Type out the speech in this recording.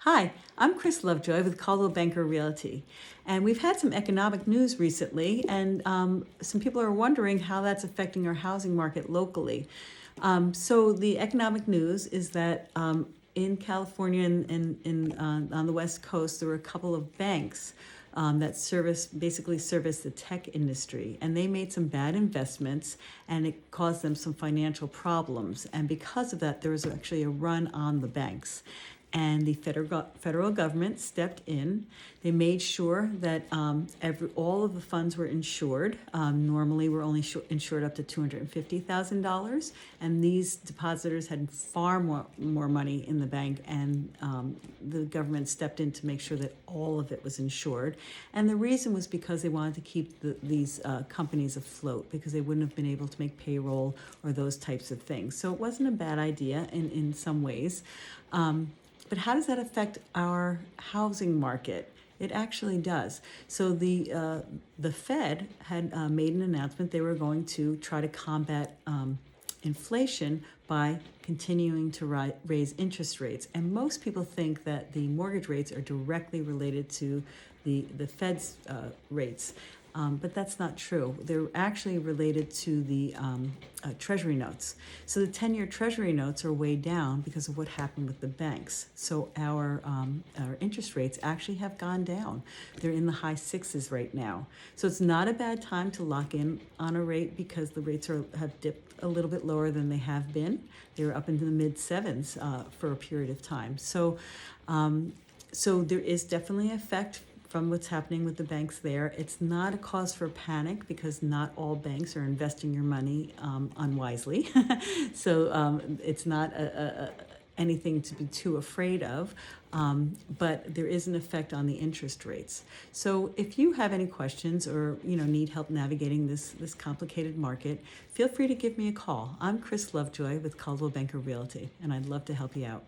Hi, I'm Chris Lovejoy with Caldwell Banker Realty, and we've had some economic news recently, and some people are wondering how that's affecting our housing market locally. So the economic news is that in California and on the West Coast, there were a couple of banks that basically service the tech industry, and they made some bad investments, and it caused them some financial problems. And because of that, there was actually a run on the banks, and the federal government stepped in. They made sure that all of the funds were insured. Normally, we're only insured up to $250,000, and these depositors had far more money in the bank, and the government stepped in to make sure that all of it was insured. And the reason was because they wanted to keep these companies afloat, because they wouldn't have been able to make payroll or those types of things. So it wasn't a bad idea in some ways. But how does that affect our housing market? It actually does. So the Fed had made an announcement they were going to try to combat inflation by continuing to raise interest rates. And most people think that the mortgage rates are directly related to the Fed's rates. But that's not true. They're actually related to the Treasury notes. So the 10-year Treasury notes are way down because of what happened with the banks. So our interest rates actually have gone down. They're in the high sixes right now. So it's not a bad time to lock in on a rate, because the rates have dipped a little bit lower than they have been. They were up into the mid sevens for a period of time. So there is definitely an effect from what's happening with the banks there. It's not a cause for panic, because not all banks are investing your money unwisely. So it's not anything to be too afraid of, but there is an effect on the interest rates. So if you have any questions or need help navigating this complicated market, feel free to give me a call. I'm Chris Lovejoy with Caldwell Banker Realty, and I'd love to help you out.